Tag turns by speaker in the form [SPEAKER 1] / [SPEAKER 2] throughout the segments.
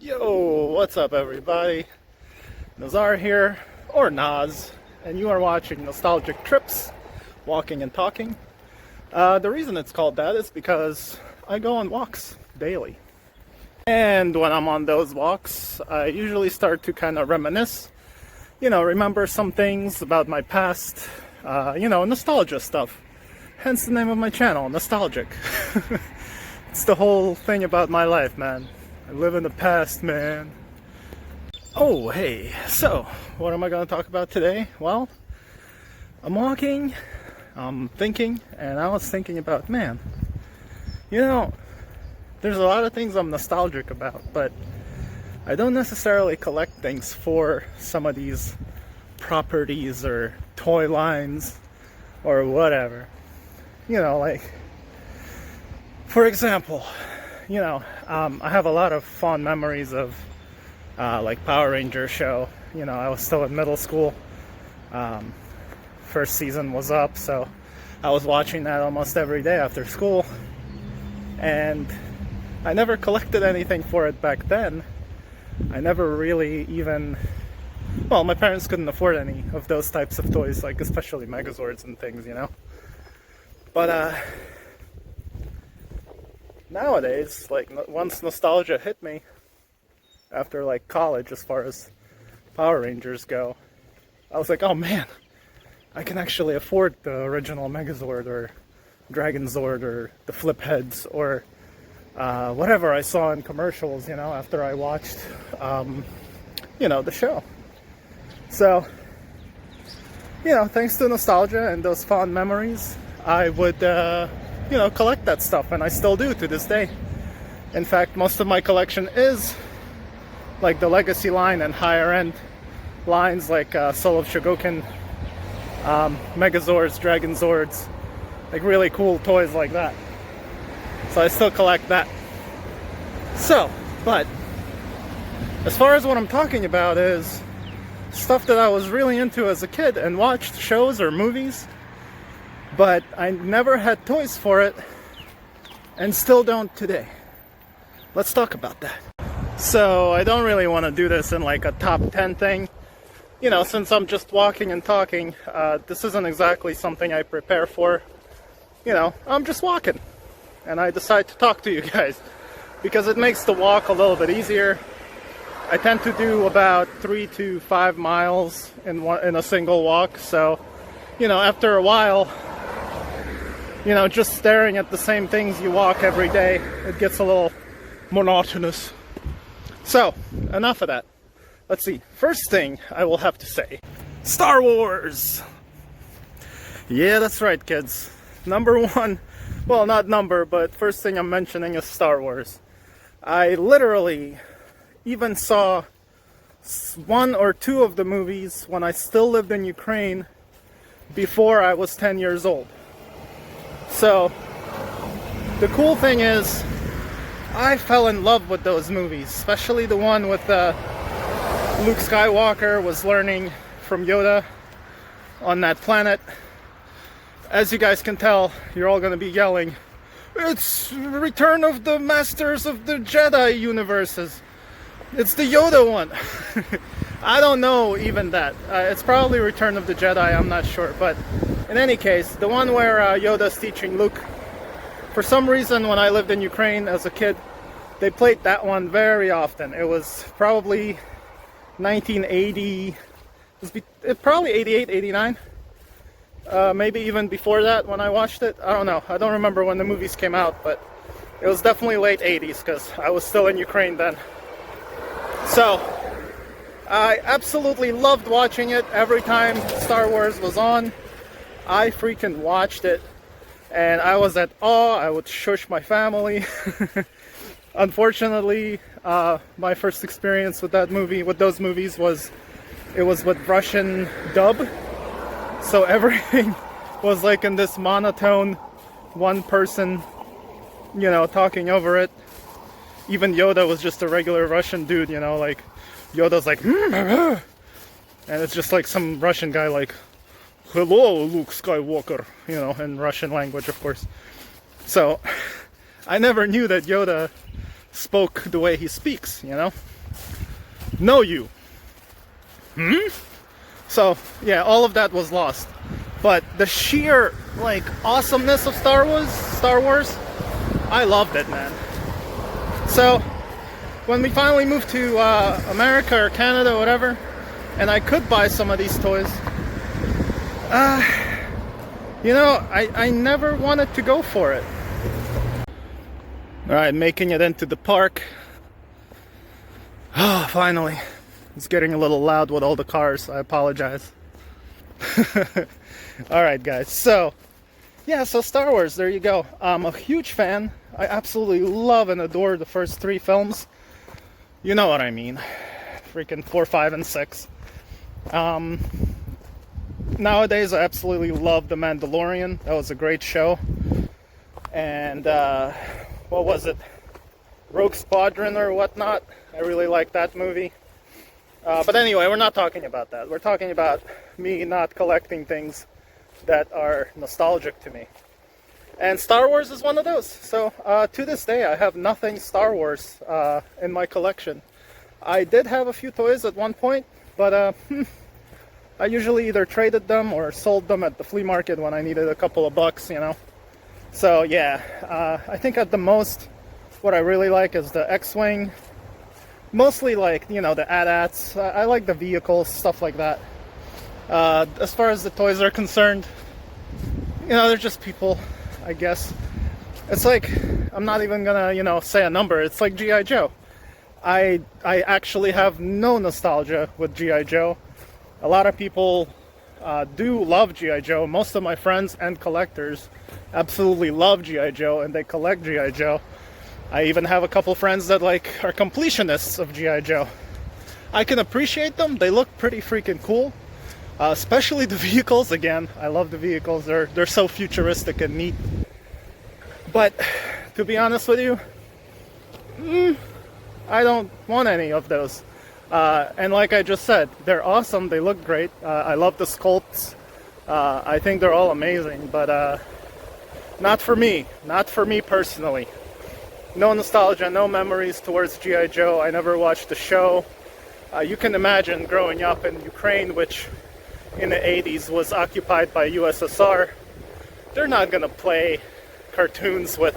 [SPEAKER 1] Yo, what's up everybody? Nazar here, or Naz, and you are watching Nostalgic Trips, Walking and Talking. The reason it's called that is because I go on walks daily. And when I'm on those walks, I usually start to kind of reminisce, remember some things about my past, nostalgia stuff. Hence the name of my channel, Naztalgic. It's the whole thing about my life, man. I live in the past, man. Oh, hey. So, what am I going to talk about today? Well, I'm walking, I'm thinking, and I was thinking about, man, there's a lot of things I'm nostalgic about, but I don't necessarily collect things for some of these properties or toy lines or whatever. For example, I have a lot of fond memories of like Power Ranger show. I was still in middle school. First season was up, so I was watching that almost every day after school. And I never collected anything for it back then. I never really even... Well, my parents couldn't afford any of those types of toys, like especially Megazords and things, But, nowadays, once nostalgia hit me, after, college, as far as Power Rangers go, I was like, oh man, I can actually afford the original Megazord, or Dragon Zord, or the Flip Heads, or whatever I saw in commercials, after I watched, the show. So, thanks to nostalgia and those fond memories, I would, collect that stuff, and I still do to this day. In fact, most of my collection is like the Legacy line and higher end lines like Soul of Shogoken, Megazords, Dragon Zords, like really cool toys like that. So I still collect that. So, but as far as what I'm talking about is stuff that I was really into as a kid and watched shows or movies, but I never had toys for it and still don't today. Let's talk about that. So I don't really want to do this in like a top 10 thing. Since I'm just walking and talking, this isn't exactly something I prepare for. I'm just walking. And I decide to talk to you guys because it makes the walk a little bit easier. I tend to do about 3 to 5 miles in a single walk. So, after a while, just staring at the same things you walk every day, it gets a little monotonous. So, enough of that. Let's see. First thing I will have to say, Star Wars! Yeah, that's right, kids. Number one, well, not number, but first thing I'm mentioning is Star Wars. I literally even saw 1 or 2 of the movies when I still lived in Ukraine before I was 10 years old. So, the cool thing is, I fell in love with those movies, especially the one with Luke Skywalker was learning from Yoda on that planet. As you guys can tell, you're all going to be yelling, "It's Return of the Masters of the Jedi universes. It's the Yoda one." I don't know even that. It's probably Return of the Jedi, I'm not sure. But in any case, the one where Yoda's teaching Luke, for some reason when I lived in Ukraine as a kid, they played that one very often. It was probably 1980, probably 88, 89. Maybe even before that when I watched it. I don't know. I don't remember when the movies came out, but it was definitely late 80s because I was still in Ukraine then. So, I absolutely loved watching it. Every time Star Wars was on, I freaking watched it. And I was at awe. I would shush my family. Unfortunately, my first experience with those movies was with Russian dub. So everything was like in this monotone, one person, talking over it. Even Yoda was just a regular Russian dude, like Yoda's like, and it's just like some Russian guy like, "Hello, Luke Skywalker," in Russian language, of course. So I never knew that Yoda spoke the way he speaks, you know? Know you. So, yeah, all of that was lost. But the sheer, like, awesomeness of Star Wars, I loved it, man. So, when we finally moved to America or Canada or whatever, and I could buy some of these toys, you know, I never wanted to go for it. Alright, making it into the park. Oh, finally. It's getting a little loud with all the cars. I apologize. Alright, guys. So, yeah, so Star Wars, there you go. I'm a huge fan. I absolutely love and adore the first 3 films. You know what I mean. Freaking 4, 5, and 6. Nowadays, I absolutely love The Mandalorian. That was a great show. And, what was it? Rogue Squadron or whatnot. I really like that movie. But anyway, we're not talking about that. We're talking about me not collecting things that are nostalgic to me. And Star Wars is one of those. So, to this day, I have nothing Star Wars in my collection. I did have a few toys at one point, but I usually either traded them or sold them at the flea market when I needed a couple of bucks, you know. So, yeah, I think at the most, what I really like is the X-Wing. Mostly like, you know, the AT-ATs. I like the vehicles, stuff like that. As far as the toys are concerned, you know, they're just people, I guess. It's like, I'm not even gonna, you know, say a number. It's like G.I. Joe. I actually have no nostalgia with G.I. Joe. A lot of people do love G.I. Joe. Most of my friends and collectors absolutely love G.I. Joe, and they collect G.I. Joe. I even have a couple friends that like are completionists of G.I. Joe. I can appreciate them. They look pretty freaking cool. Especially the vehicles. Again, I love the vehicles. They're so futuristic and neat. But to be honest with you, I don't want any of those. And like I just said, they're awesome. They look great. I love the sculpts. I think they're all amazing. But not for me. Not for me personally. No nostalgia, no memories towards G.I. Joe. I never watched the show. You can imagine growing up in Ukraine, which in the 80s was occupied by USSR. They're not gonna play cartoons with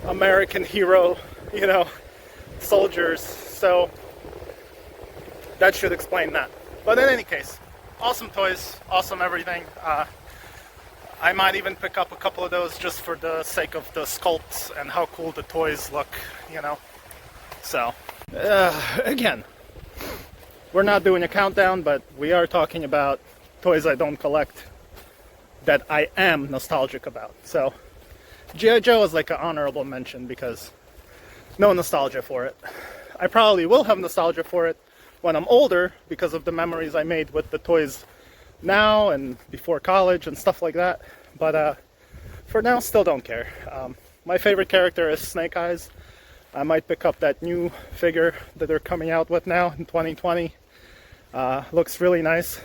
[SPEAKER 1] American hero, you know, soldiers. So that should explain that. But in any case, awesome toys, awesome everything. I might even pick up a couple of those just for the sake of the sculpts and how cool the toys look, you know. So, again, we're not doing a countdown, but we are talking about toys I don't collect that I am nostalgic about. So, G.I. Joe is like an honorable mention because no nostalgia for it. I probably will have nostalgia for it when I'm older because of the memories I made with the toys now and before college and stuff like that, but for now, still don't care. My favorite character is Snake Eyes. I might pick up that new figure that they're coming out with now in 2020. Looks really nice,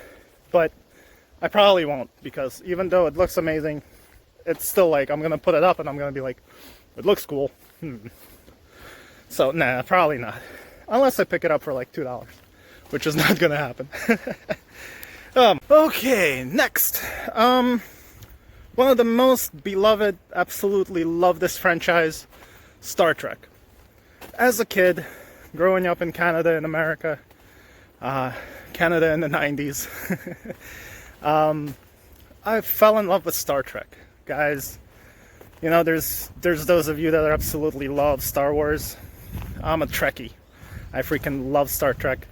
[SPEAKER 1] but I probably won't, because even though it looks amazing, it's still like I'm gonna put it up and I'm gonna be like, it looks cool. So nah, probably not, unless I pick it up for like $2, which is not gonna happen. Okay, next. One of the most beloved, absolutely love this franchise, Star Trek. As a kid, growing up in Canada and America, Canada in the 90s, I fell in love with Star Trek. Guys, you know, there's those of you that absolutely love Star Wars. I'm a Trekkie. I freaking love Star Trek.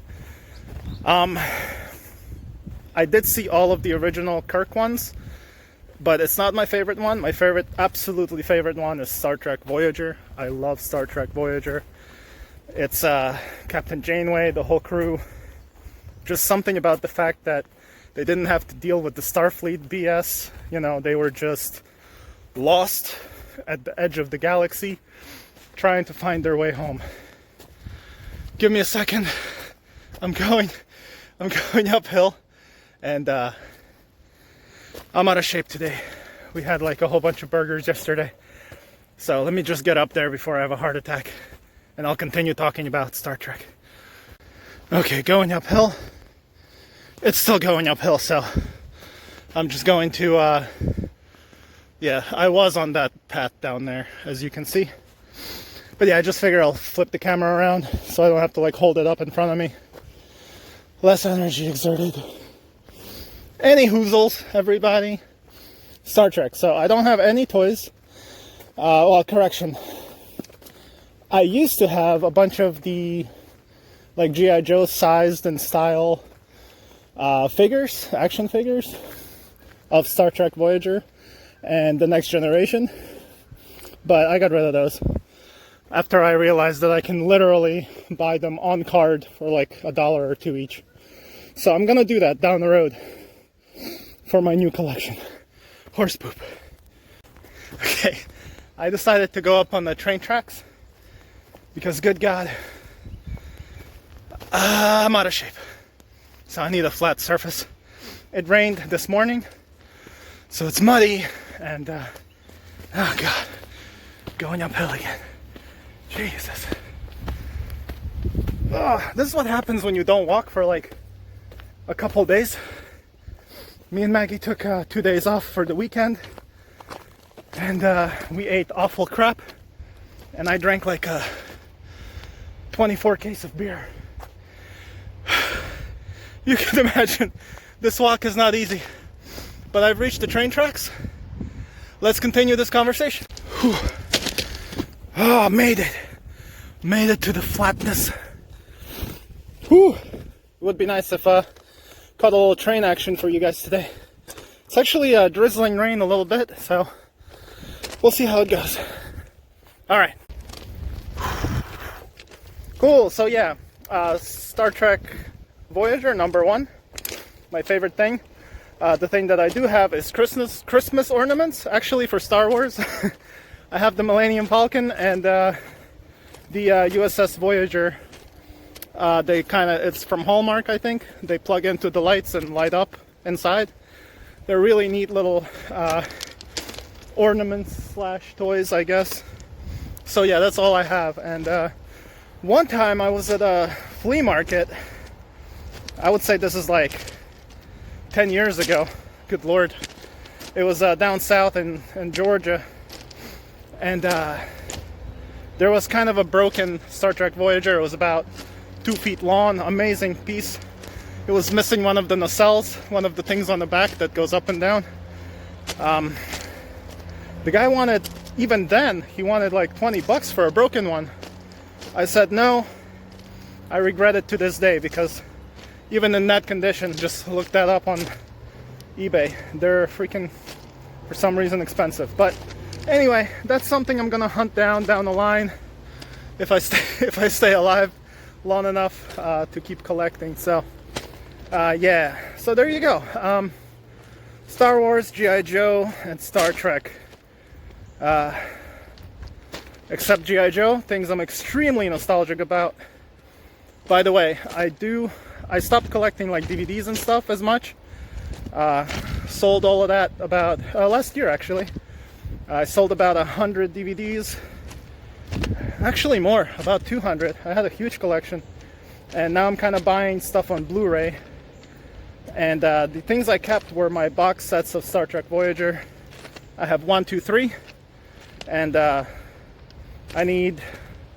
[SPEAKER 1] I did see all of the original Kirk ones, but it's not my favorite one. My favorite, absolutely favorite one is Star Trek Voyager. I love Star Trek Voyager. It's Captain Janeway, the whole crew. Just something about the fact that they didn't have to deal with the Starfleet BS. You know, they were just lost at the edge of the galaxy, trying to find their way home. Give me a second. I'm going uphill. And I'm out of shape today. We had like a whole bunch of burgers yesterday. So let me just get up there before I have a heart attack. and I'll continue talking about Star Trek. Okay, going uphill. It's still going uphill, so I'm just going to, yeah, I was on that path down there, as you can see. But yeah, I just figured I'll flip the camera around so I don't have to like hold it up in front of me. Less energy exerted. Any hoozles, everybody. Star Trek. So I don't have any toys. Well, correction. I used to have a bunch of the like G.I. Joe sized and style figures, action figures of Star Trek Voyager and the Next Generation. But I got rid of those after I realized that I can literally buy them on card for like $1 or $2 each. So I'm gonna do that down the road for my new collection. Horse poop. Okay, I decided to go up on the train tracks because, good God, I'm out of shape. So I need a flat surface. It rained this morning, so it's muddy, and oh God, going uphill again. Jesus. Oh, this is what happens when you don't walk for like a couple days. Me and Maggie took 2 days off for the weekend, and we ate awful crap, and I drank like a 24 case of beer. You can imagine this walk is not easy, but I've reached the train tracks. Let's continue this conversation. Whew. Oh, made it to the flatness. Whew. It would be nice if caught a little train action for you guys today. It's actually drizzling rain a little bit, so we'll see how it goes. All right. Cool. So yeah, Star Trek Voyager #1, my favorite thing. The thing that I do have is Christmas ornaments, actually, for Star Wars. I have the Millennium Falcon and the USS Voyager. It's from Hallmark, I think. They plug into the lights and light up inside. They're really neat little ornaments slash toys, I guess. So yeah, that's all I have. And one time I was at a flea market. I would say this is like 10 years ago. Good Lord. It was down south in Georgia. And there was kind of a broken Star Trek Voyager. It was about 2 feet long, amazing piece. It was missing one of the nacelles, one of the things on the back that goes up and down. The guy wanted, even then, he wanted like $20 for a broken one. I said no. I regret it to this day, because even in that condition, just look that up on eBay. They're freaking, for some reason, expensive. But anyway, that's something I'm gonna hunt down the line if I stay alive long enough to keep collecting. So yeah, so there you go. Star Wars, G.I. Joe, and Star Trek. Except G.I. Joe, things I'm extremely nostalgic about. By the way, I stopped collecting like DVDs and stuff as much. Sold all of that about last year, actually. I sold about 100 DVDs. Actually more, about 200. I had a huge collection. And now I'm kind of buying stuff on Blu-ray. And the things I kept were my box sets of Star Trek Voyager. I have 1, 2, 3. And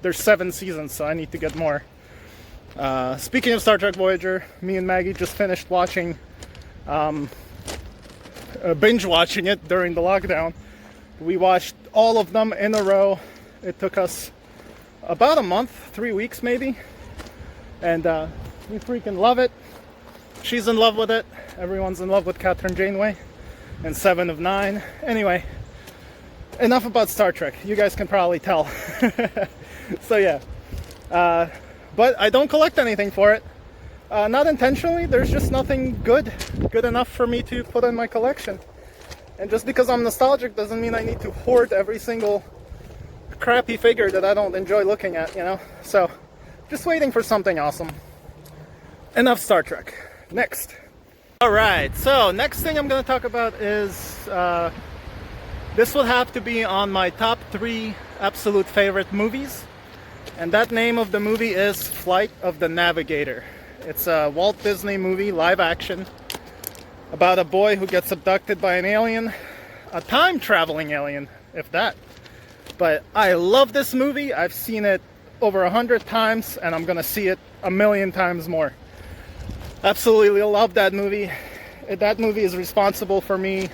[SPEAKER 1] there's 7 seasons, so I need to get more. Speaking of Star Trek Voyager, me and Maggie just finished watching, binge watching it during the lockdown. We watched all of them in a row. It took us about a month, 3 weeks maybe. And we freaking love it. She's in love with it. Everyone's in love with Catherine Janeway and 7 of 9. Anyway, enough about Star Trek. You guys can probably tell. So yeah. But I don't collect anything for it. Not intentionally. There's just nothing good enough for me to put in my collection. And just because I'm nostalgic doesn't mean I need to hoard every single crappy figure that I don't enjoy looking at, you know? So, just waiting for something awesome. Enough Star Trek. Next. Alright, so next thing I'm going to talk about is, this would have to be on my top 3 absolute favorite movies. And that name of the movie is Flight of the Navigator. It's a Walt Disney movie, live action, about a boy who gets abducted by an alien, a time-traveling alien, if that. But I love this movie. I've seen it over 100 times, and I'm gonna see it 1,000,000 times more. Absolutely love that movie. That movie is responsible for me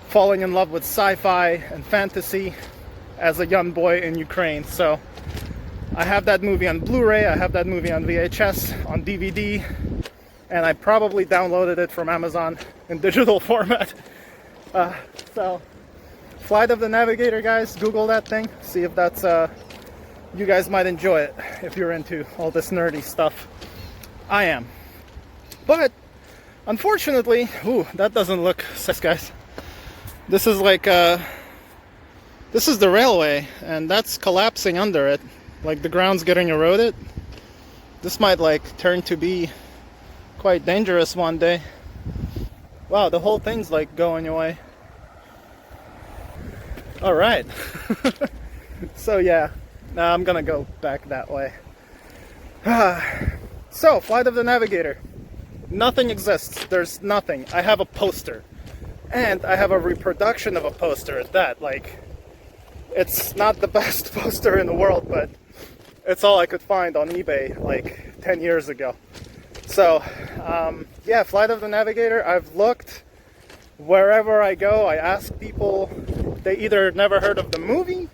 [SPEAKER 1] falling in love with sci-fi and fantasy as a young boy in Ukraine. So I have that movie on Blu-ray, I have that movie on VHS, on DVD, and I probably downloaded it from Amazon in digital format. So, Flight of the Navigator, guys, Google that thing, see if that's, you guys might enjoy it if you're into all this nerdy stuff. I am. But, unfortunately, ooh, that doesn't look nice, guys. This is like, this is the railway, and that's collapsing under it. Like the ground's getting eroded. This might like turn to be quite dangerous one day. Wow, the whole thing's like going away. All right. So yeah, now I'm gonna go back that way. So, Flight of the Navigator. Nothing exists. There's nothing. I have a poster. And I have a reproduction of a poster at that. Like, it's not the best poster in the world, but it's all I could find on eBay like 10 years ago. So, yeah, Flight of the Navigator, I've looked wherever I go. I ask people, they either never heard of the movie,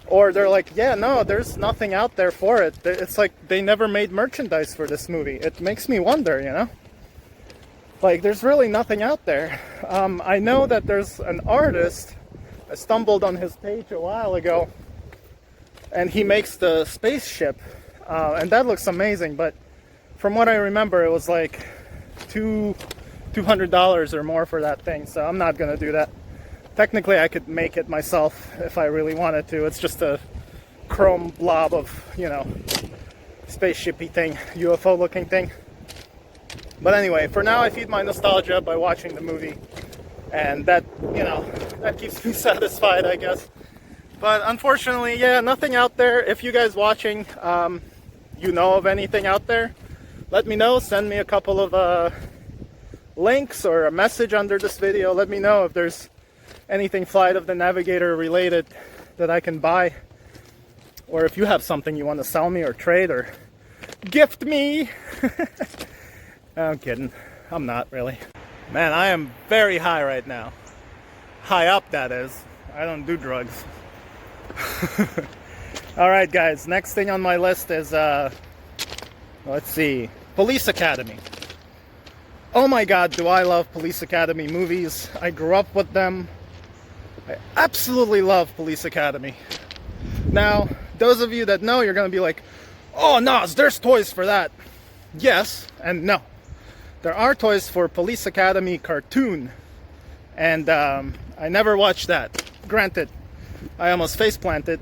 [SPEAKER 1] or they're like, yeah, no, there's nothing out there for it. It's like they never made merchandise for this movie. It makes me wonder, you know? Like, there's really nothing out there. I know that there's an artist, I stumbled on his page a while ago, and he makes the spaceship, and that looks amazing, but from what I remember, it was like $200 or more for that thing, so I'm not gonna do that. Technically, I could make it myself if I really wanted to. It's just a chrome blob of, you know, spaceship-y thing, UFO-looking thing. But anyway, for now, I feed my nostalgia by watching the movie, and that, you know, that keeps me satisfied, I guess. But unfortunately, yeah, nothing out there. If you guys watching, you know of anything out there, let me know. Send me a couple of links or a message under this video. Let me know if there's anything Flight of the Navigator related that I can buy. Or if you have something you want to sell me or trade or gift me. I'm kidding. I'm not really. Man, I am very high right now. High up, that is. I don't do drugs. Alright guys, next thing on my list is, let's see, Police Academy. Oh my god, do I love Police Academy movies. I grew up with them. I absolutely love Police Academy. Now, those of you that know, you're gonna be like, oh Nas, there's toys for that. Yes, and no. There are toys for Police Academy cartoon. And I never watched that. Granted, I almost face planted.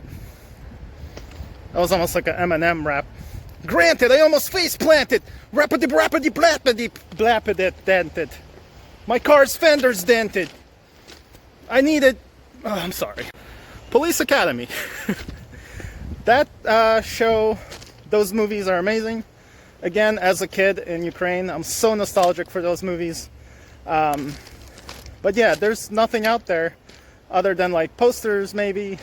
[SPEAKER 1] That was almost like an Eminem rap. Granted, I almost face planted. Rappity rappity blappity blappity dented. My car's fender's dented. I needed. Oh, I'm sorry. Police Academy. That show, those movies are amazing. Again, as a kid in Ukraine, I'm so nostalgic for those movies. But yeah, there's nothing out there other than like posters maybe,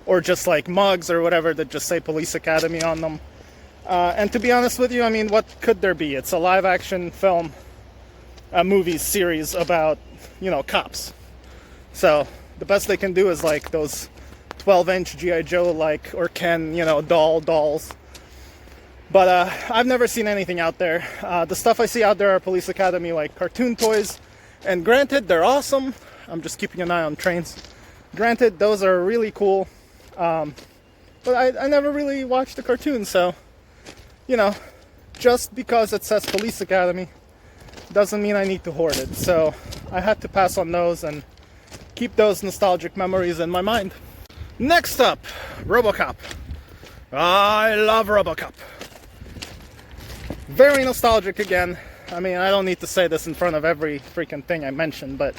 [SPEAKER 1] or just like mugs or whatever that just say Police Academy on them. And to be honest with you, I mean, what could there be? It's a live action film, a movie series about, you know, cops. So the best they can do is like those 12-inch G.I. Joe like, or Ken, you know, dolls. But I've never seen anything out there. The stuff I see out there are Police Academy like cartoon toys. And granted, they're awesome. I'm just keeping an eye on trains. Granted, those are really cool. But I never really watched the cartoon, so, you know, just because it says Police Academy doesn't mean I need to hoard it. So I had to pass on those and keep those nostalgic memories in my mind. Next up, RoboCop. I love RoboCop. Very nostalgic again. I mean, I don't need to say this in front of every freaking thing I mentioned, but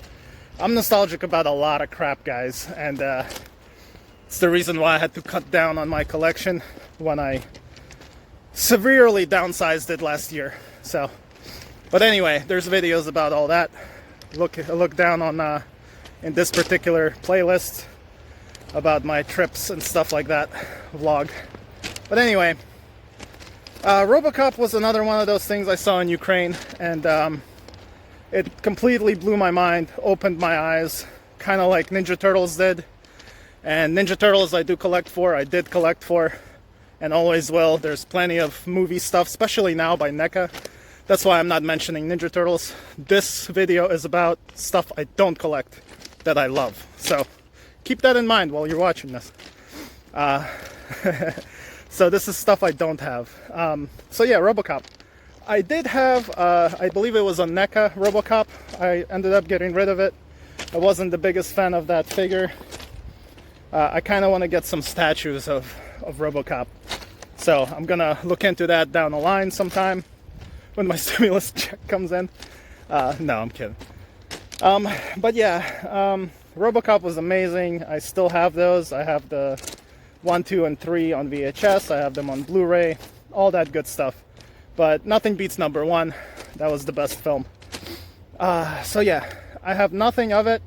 [SPEAKER 1] I'm nostalgic about a lot of crap, guys. And It's the reason why I had to cut down on my collection when I severely downsized it last year. So, but anyway, there's videos about all that. Look down on in this particular playlist about my trips and stuff like that vlog. But anyway, RoboCop was another one of those things I saw in Ukraine, and it completely blew my mind, opened my eyes, kind of like Ninja Turtles did. And Ninja Turtles I did collect for, and always will. There's plenty of movie stuff, especially now by NECA. That's why I'm not mentioning Ninja Turtles. This video is about stuff I don't collect that I love. So keep that in mind while you're watching this. So this is stuff I don't have. So yeah, RoboCop. I did have, I believe it was a NECA RoboCop. I ended up getting rid of it. I wasn't the biggest fan of that figure. I kind of want to get some statues of RoboCop. So I'm going to look into that down the line sometime when my stimulus check comes in. No, I'm kidding. But yeah, RoboCop was amazing. I still have those. I have the 1, 2, and 3 on VHS. I have them on Blu-ray. All that good stuff. But nothing beats number 1. That was the best film. So yeah, I have nothing of it.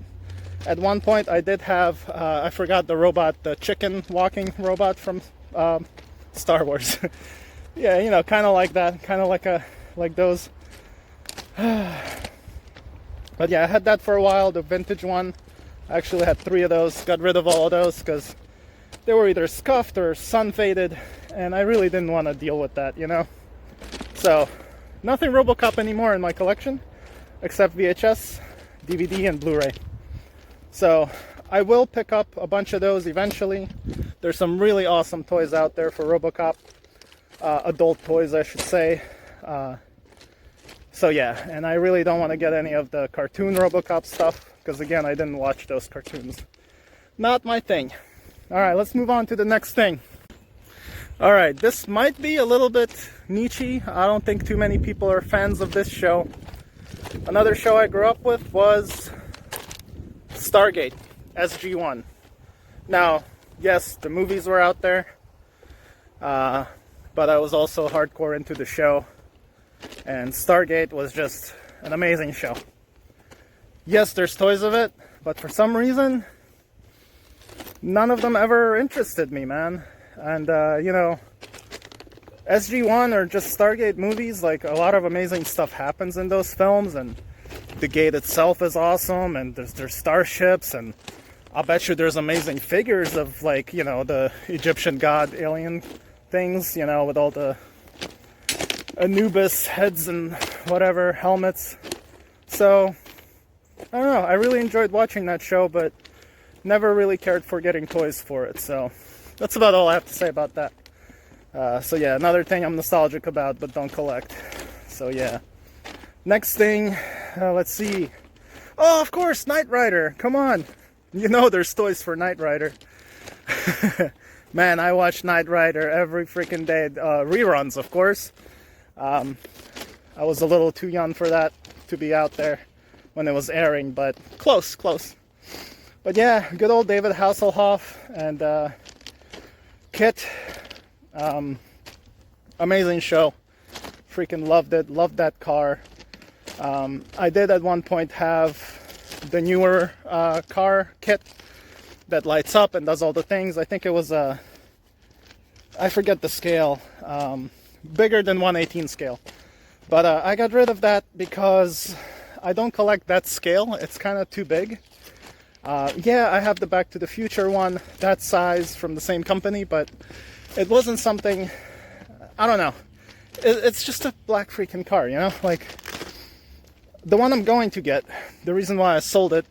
[SPEAKER 1] At one point I did have, I forgot the robot, the chicken walking robot from Star Wars. Yeah, you know, kind of like that, kind of like those. But yeah, I had that for a while, the vintage one. I actually had 3 of those, got rid of all of those because they were either scuffed or sun faded, and I really didn't want to deal with that, you know. So, nothing RoboCop anymore in my collection, except VHS, DVD, and Blu-ray. So, I will pick up a bunch of those eventually. There's some really awesome toys out there for RoboCop. Adult toys, I should say. So yeah, and I really don't want to get any of the cartoon RoboCop stuff, because again, I didn't watch those cartoons. Not my thing. Alright, let's move on to the next thing. Alright, this might be a little bit niche-y. I don't think too many people are fans of this show. Another show I grew up with was Stargate, SG-1. Now, yes, the movies were out there, but I was also hardcore into the show, and Stargate was just an amazing show. Yes, there's toys of it, but for some reason, none of them ever interested me, man. And, you know, SG-1 or just Stargate movies, like, a lot of amazing stuff happens in those films, and the gate itself is awesome, and there's starships, and I'll bet you there's amazing figures of, like, you know, the Egyptian god alien things, you know, with all the Anubis heads and whatever, helmets. So, I don't know, I really enjoyed watching that show, but never really cared for getting toys for it, so that's about all I have to say about that. So yeah, another thing I'm nostalgic about, but don't collect. So yeah. Next thing, let's see. Oh, of course, Knight Rider, come on. You know there's toys for Knight Rider. Man, I watch Knight Rider every freaking day. Reruns, of course. I was a little too young for that to be out there when it was airing, but close. But yeah, good old David Hasselhoff and Kit. Amazing show. Freaking loved it. Loved that car. I did at one point have the newer car Kit that lights up and does all the things. I think it was I forget the scale. Bigger than 1/18 scale. But I got rid of that because I don't collect that scale. It's kind of too big. Yeah, I have the Back to the Future one, that size from the same company, but it wasn't something, I don't know. It's just a black freaking car, you know? Like, the one I'm going to get, the reason why I sold it,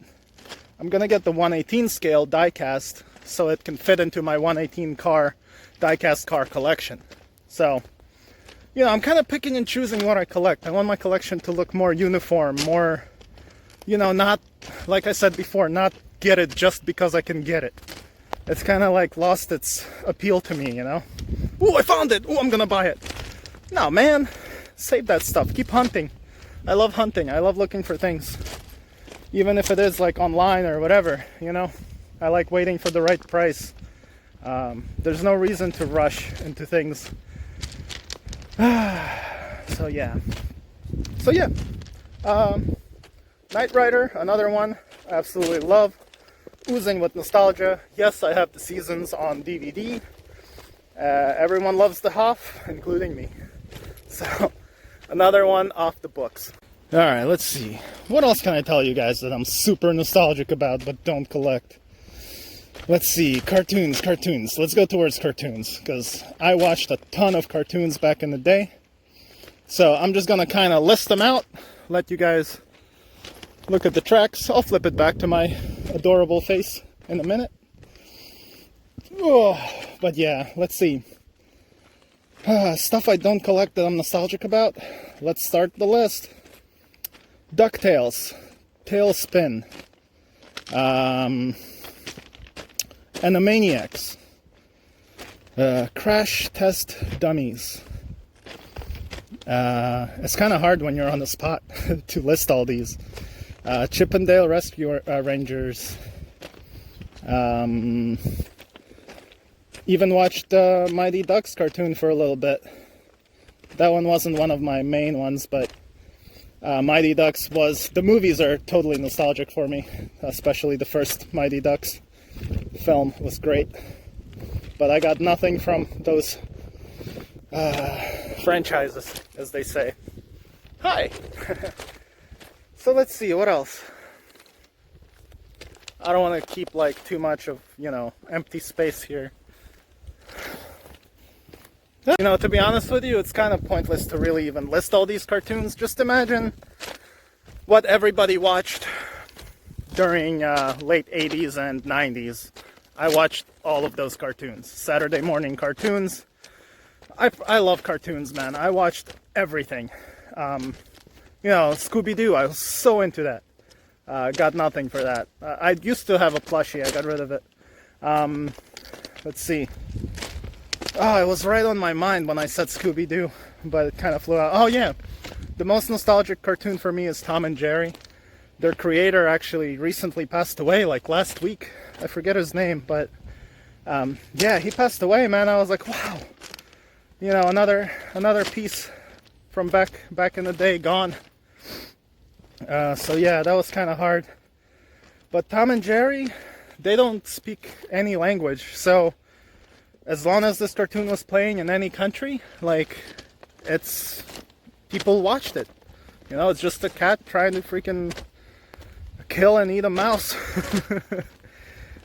[SPEAKER 1] I'm gonna get the 1/18 scale diecast so it can fit into my 1/18 car diecast car collection. So, you know, I'm kind of picking and choosing what I collect. I want my collection to look more uniform, more, you know, not, like I said before, not get it just because I can get it. It's kind of like lost its appeal to me, you know? Ooh, I found it! Ooh, I'm gonna buy it! No, man! Save that stuff. Keep hunting. I love hunting. I love looking for things. Even if it is like online or whatever, you know? I like waiting for the right price There's no reason to rush into things. So yeah. Knight Rider, another one I absolutely love. Oozing with nostalgia. Yes, I have the seasons on DVD. Everyone loves the Hoff, including me. So, another one off the books. Alright, let's see. What else can I tell you guys that I'm super nostalgic about but don't collect? Let's see, cartoons. Let's go towards cartoons, because I watched a ton of cartoons back in the day. So I'm just gonna kind of list them out, let you guys look at the tracks. I'll flip it back to my adorable face in a minute. Oh, but yeah, let's see. Stuff I don't collect that I'm nostalgic about. Let's start the list. DuckTales, Tailspin, Animaniacs, Crash Test Dummies. It's kind of hard when you're on the spot to list all these. Chippendale Rescue Rangers. Even watched Mighty Ducks cartoon for a little bit. That one wasn't one of my main ones, but Mighty Ducks was... The movies are totally nostalgic for me, especially the first Mighty Ducks film was great. But I got nothing from those franchises, as they say. Hi! So let's see, what else? I don't want to keep like too much of, empty space here. To be honest with you, it's kind of pointless to really even list all these cartoons. Just imagine what everybody watched during late 80s and 90s. I watched all of those cartoons. Saturday morning cartoons. I love cartoons, man. I watched everything. Scooby-Doo, I was so into that. Got nothing for that. I used to have a plushie, I got rid of it. Let's see. Oh, it was right on my mind when I said Scooby-Doo, but it kind of flew out. Oh yeah, the most nostalgic cartoon for me is Tom and Jerry. Their creator actually recently passed away, like last week. I forget his name, but yeah, he passed away, man. I was like, wow, another piece from back in the day gone. So yeah, that was kind of hard. But Tom and Jerry, they don't speak any language, so as long as this cartoon was playing in any country, people watched it. It's just a cat trying to freaking kill and eat a mouse.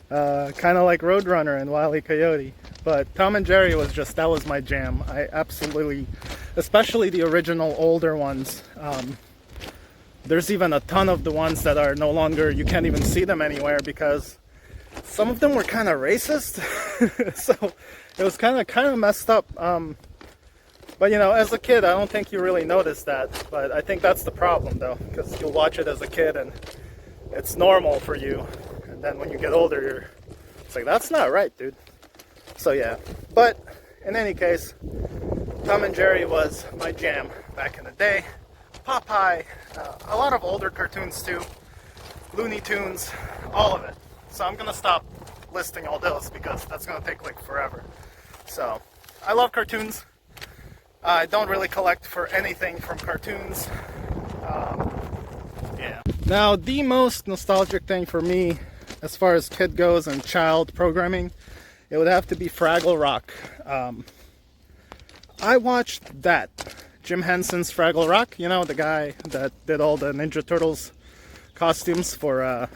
[SPEAKER 1] Kind of like Roadrunner and Wile E. Coyote. But Tom and Jerry that was my jam. I absolutely, especially the original older ones. There's even a ton of the ones that are no longer, you can't even see them anywhere because some of them were kind of racist. So it was kind of messed up. But as a kid, I don't think you really notice that. But I think that's the problem though, because you'll watch it as a kid and it's normal for you. And then when you get older, it's like, that's not right, dude. So yeah, but in any case, Tom and Jerry was my jam back in the day. Popeye, a lot of older cartoons too, Looney Tunes, all of it. So I'm gonna stop listing all those because that's gonna take like forever. So I love cartoons. I don't really collect for anything from cartoons. Yeah. Now the most nostalgic thing for me, as far as kid goes and child programming, it would have to be Fraggle Rock. I watched that. Jim Henson's Fraggle Rock, the guy that did all the Ninja Turtles costumes for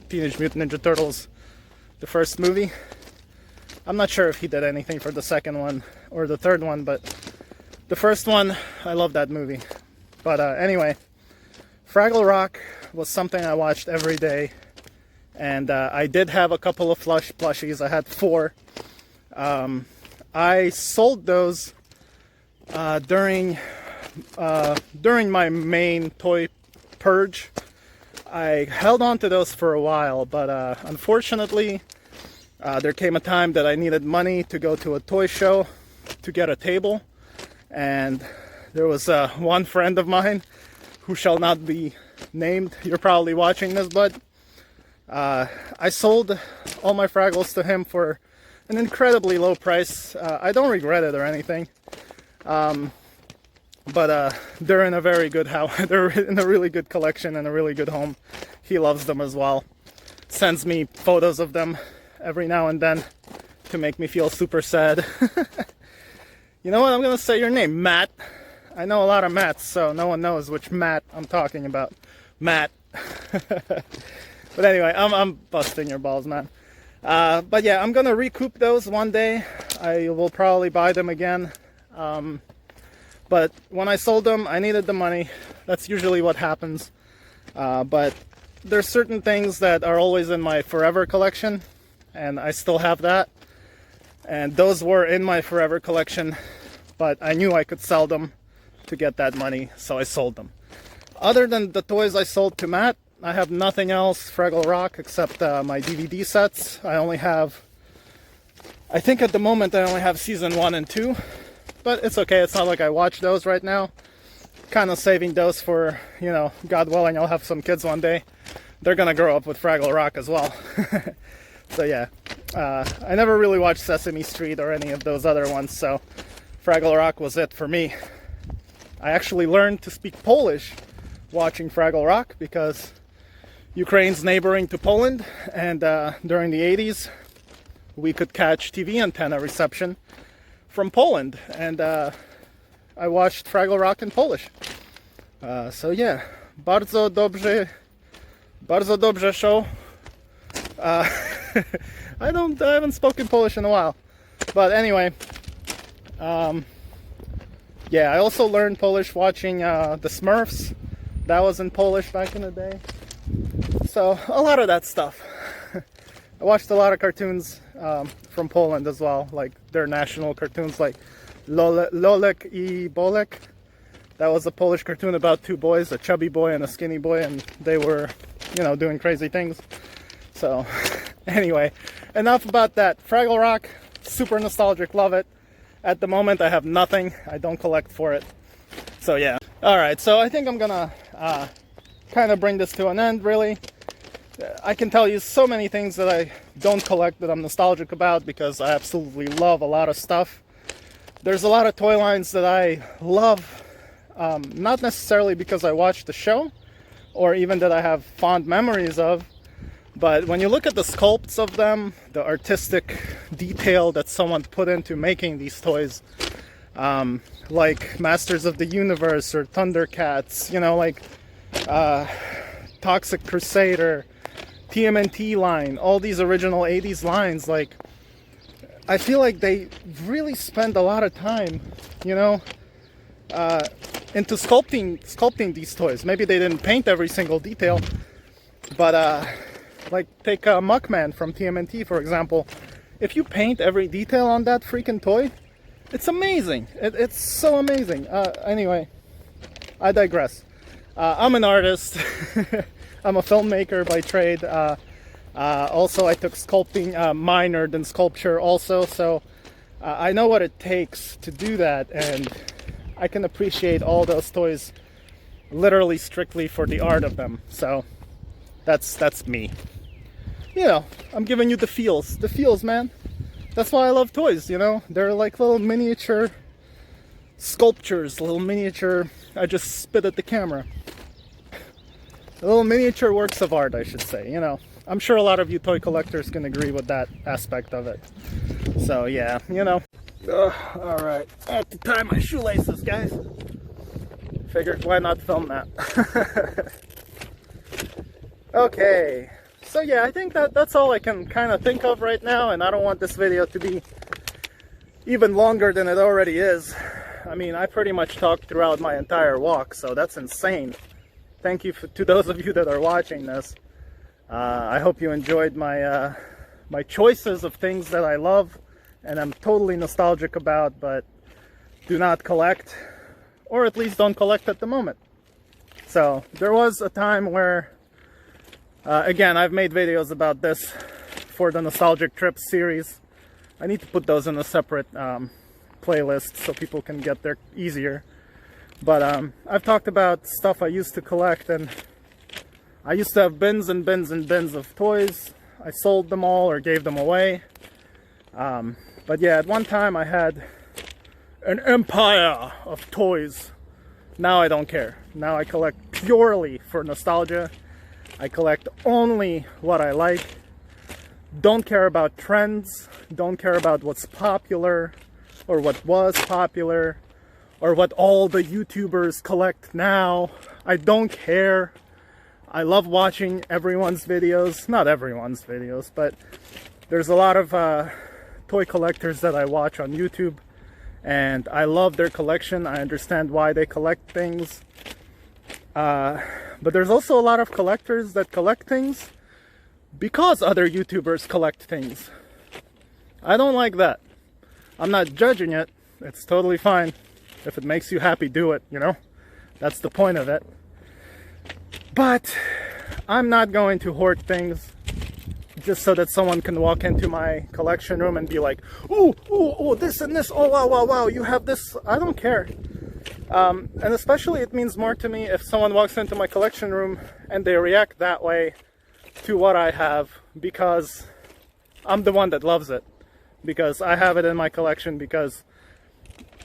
[SPEAKER 1] Teenage Mutant Ninja Turtles, the first movie. I'm not sure if he did anything for the second one or the third one, but the first one, I love that movie. But anyway, Fraggle Rock was something I watched every day, and I did have a couple of plushies. I had 4. I sold those during my main toy purge. I held on to those for a while, but unfortunately there came a time that I needed money to go to a toy show to get a table, and there was one friend of mine who shall not be named. You're probably watching this, but I sold all my Fraggles to him for an incredibly low price. I don't regret it or anything. But they're in a very good house. They're in a really good collection and a really good home. He loves them as well. Sends me photos of them every now and then to make me feel super sad. You know what? I'm gonna say your name, Matt. I know a lot of Matts, so no one knows which Matt I'm talking about. Matt. But anyway, I'm busting your balls, man. But yeah, I'm gonna recoup those one day. I will probably buy them again. But when I sold them, I needed the money. That's usually what happens. But there's certain things that are always in my forever collection, and I still have that. And those were in my forever collection, but I knew I could sell them to get that money, so I sold them. Other than the toys I sold to Matt, I have nothing else Fraggle Rock except my DVD sets. I only have, I think at the moment I only have season 1 and 2, but it's okay. It's not like I watch those right now. Kind of saving those for, you know, God willing, I'll have some kids one day. They're gonna grow up with Fraggle Rock as well. So yeah, I never really watched Sesame Street or any of those other ones, so Fraggle Rock was it for me. I actually learned to speak Polish watching Fraggle Rock because Ukraine's neighboring to Poland, and during the 80s we could catch TV antenna reception from Poland, and I watched Fraggle Rock in Polish. So yeah, bardzo dobrze show. I haven't spoken Polish in a while, but anyway, yeah, I also learned Polish watching the Smurfs. That was in Polish back in the day. So a lot of that stuff. I watched a lot of cartoons from Poland as well, like their national cartoons, like Lolek I Bolek. That was a Polish cartoon about two boys, a chubby boy and a skinny boy, and they were, you know, doing crazy things. So anyway, enough about that. Fraggle Rock, super nostalgic, love it. At the moment I have nothing, I don't collect for it. So yeah. Alright, so I think I'm gonna kind of bring this to an end, really. I can tell you so many things that I don't collect that I'm nostalgic about because I absolutely love a lot of stuff. There's a lot of toy lines that I love, not necessarily because I watched the show or even that I have fond memories of, but when you look at the sculpts of them, the artistic detail that someone put into making these toys, like Masters of the Universe or Thundercats, you know, like Toxic Crusader, TMNT line, all these original 80s lines, like, I feel like they really spend a lot of time, you know, into sculpting these toys. Maybe they didn't paint every single detail, but like take Muckman from TMNT, for example. If you paint every detail on that freaking toy, it's amazing. It's so amazing. Anyway, I digress. I'm an artist. I'm a filmmaker by trade. Also, I took sculpting, minored in sculpture also, so I know what it takes to do that, and I can appreciate all those toys literally strictly for the art of them. So that's me. You know, I'm giving you the feels, man. That's why I love toys, you know? They're like little miniature sculptures, little miniature, I just spit at the camera. Little miniature works of art, I should say, you know. I'm sure a lot of you toy collectors can agree with that aspect of it. So yeah, you know. Alright, I have to tie my shoelaces, guys. Figured, why not film that? Okay. So yeah, I think that's all I can kind of think of right now, and I don't want this video to be even longer than it already is. I mean, I pretty much talked throughout my entire walk, so that's insane. Thank you to those of you that are watching this. I hope you enjoyed my my choices of things that I love and I'm totally nostalgic about, but do not collect, or at least don't collect at the moment. So there was a time where again, I've made videos about this for the Nostalgic Trips series. I need to put those in a separate playlist so people can get there easier. But I've talked about stuff I used to collect, and I used to have bins and bins and bins of toys. I sold them all or gave them away. But yeah, at one time I had an empire of toys. Now I don't care. Now I collect purely for nostalgia. I collect only what I like. Don't care about trends. Don't care about what's popular or what was popular or what all the YouTubers collect now. I don't care. I love watching everyone's videos. Not everyone's videos, but there's a lot of toy collectors that I watch on YouTube, and I love their collection. I understand why they collect things. But there's also a lot of collectors that collect things because other YouTubers collect things. I don't like that. I'm not judging it. It's totally fine. If it makes you happy, do it, you know? That's the point of it. But I'm not going to hoard things just so that someone can walk into my collection room and be like, ooh, ooh, ooh, this and this, oh, wow, wow, wow, you have this. I don't care. And especially it means more to me if someone walks into my collection room and they react that way to what I have, because I'm the one that loves it, because I have it in my collection. Because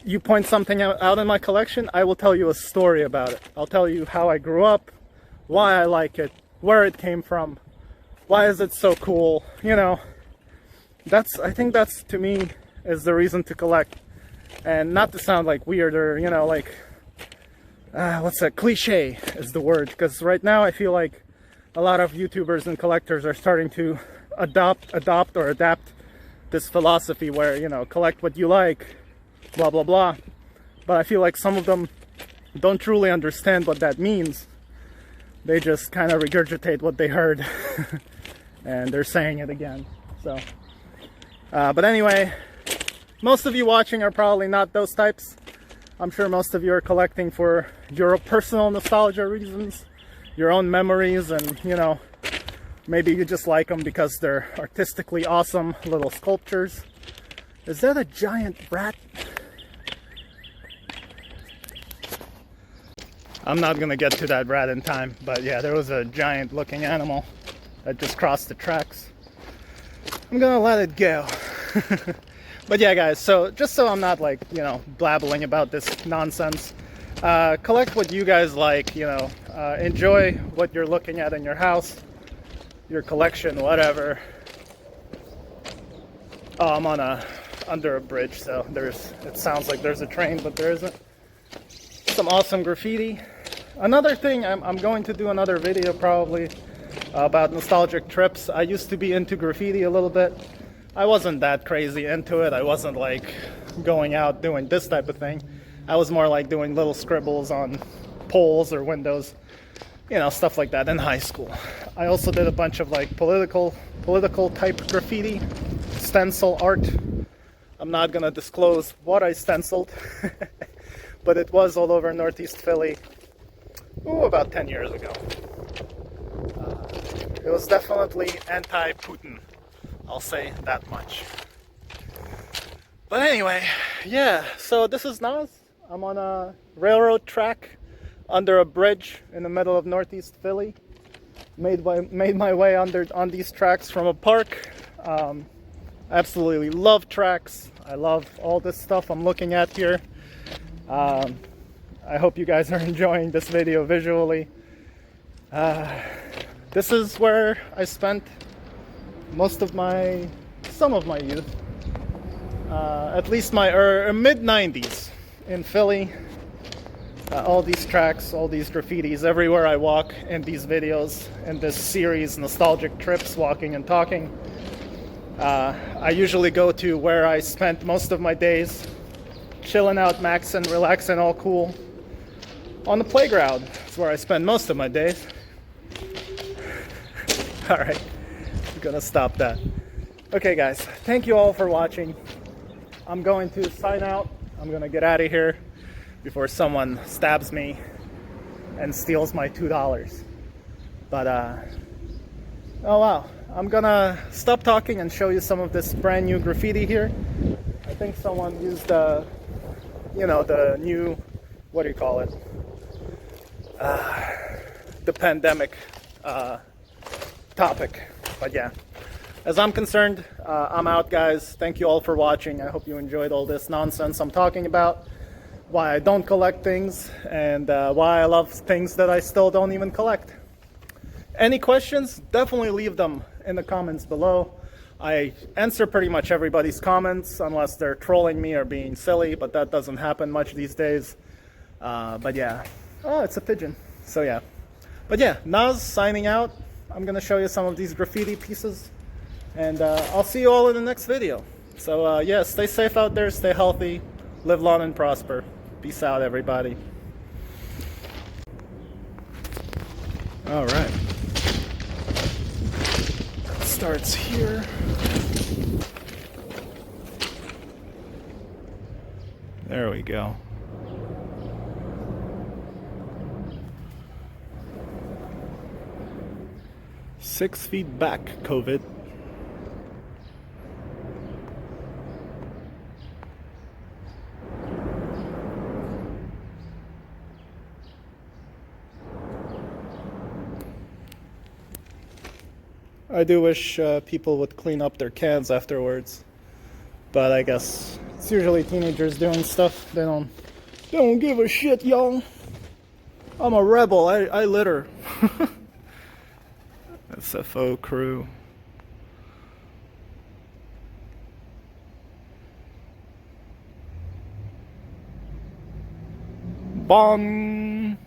[SPEAKER 1] you point something out in my collection, I will tell you a story about it. I'll tell you how I grew up, why I like it, where it came from, why is it so cool, you know. I think that's, to me, is the reason to collect. And not to sound like weird or, you know, like, what's that, cliche is the word. Because right now I feel like a lot of YouTubers and collectors are starting to adopt or adapt this philosophy where, you know, collect what you like, blah, blah, blah. But I feel like some of them don't truly understand what that means. They just kind of regurgitate what they heard and they're saying it again. So, but anyway, most of you watching are probably not those types. I'm sure most of you are collecting for your personal nostalgia reasons, your own memories, and, you know, maybe you just like them because they're artistically awesome little sculptures. Is that a giant rat? I'm not gonna get to that rat in time, but yeah, there was a giant looking animal that just crossed the tracks. I'm gonna let it go. But yeah, guys, so just so I'm not, like, you know, blabbling about this nonsense, collect what you guys like, you know, enjoy what you're looking at in your house, your collection, whatever. Oh, I'm under a bridge, so it sounds like there's a train, but there isn't. Some awesome graffiti. Another thing, I'm going to do another video probably about nostalgic trips. I used to be into graffiti a little bit. I wasn't that crazy into it. I wasn't like going out doing this type of thing. I was more like doing little scribbles on poles or windows, you know, stuff like that in high school. I also did a bunch of like political type graffiti, stencil art. I'm not gonna disclose what I stenciled, but it was all over Northeast Philly, about 10 years ago. It was definitely anti-Putin, I'll say that much. But anyway, yeah, so this is Naz. I'm on a railroad track under a bridge in the middle of Northeast Philly. Made my way on these tracks from a park. I absolutely love tracks. I love all this stuff I'm looking at here. I hope you guys are enjoying this video visually. This is where I spent some of my youth, at least my mid-90s in Philly. All these tracks, all these graffitis, everywhere I walk in these videos, in this series, Nostalgic Trips, Walking and Talking. I usually go to where I spent most of my days, chilling out, maxing, relaxing, all cool. On the playground, that's where I spend most of my days. Alright, I'm gonna stop that. Okay guys, thank you all for watching. I'm going to sign out. I'm gonna get out of here before someone stabs me and steals my $2. But oh wow, I'm gonna stop talking and show you some of this brand new graffiti here. I think someone used the new, what do you call it, the pandemic topic. But yeah, as I'm concerned, I'm out, guys. Thank you all for watching. I hope you enjoyed all this nonsense I'm talking about, why I don't collect things, and why I love things that I still don't even collect. Any questions? Definitely leave them in the comments below. I answer pretty much everybody's comments, unless they're trolling me or being silly, but that doesn't happen much these days. But yeah. Oh, it's a pigeon. So yeah. But yeah, Naz signing out. I'm going to show you some of these graffiti pieces. And I'll see you all in the next video. So yeah, stay safe out there, stay healthy, live long and prosper. Peace out, everybody. All right. Starts here. There we go. Six feet back, COVID. I do wish people would clean up their cans afterwards, but I guess it's usually teenagers doing stuff. They don't give a shit, y'all. I'm a rebel. I litter. SFO crew. Bong.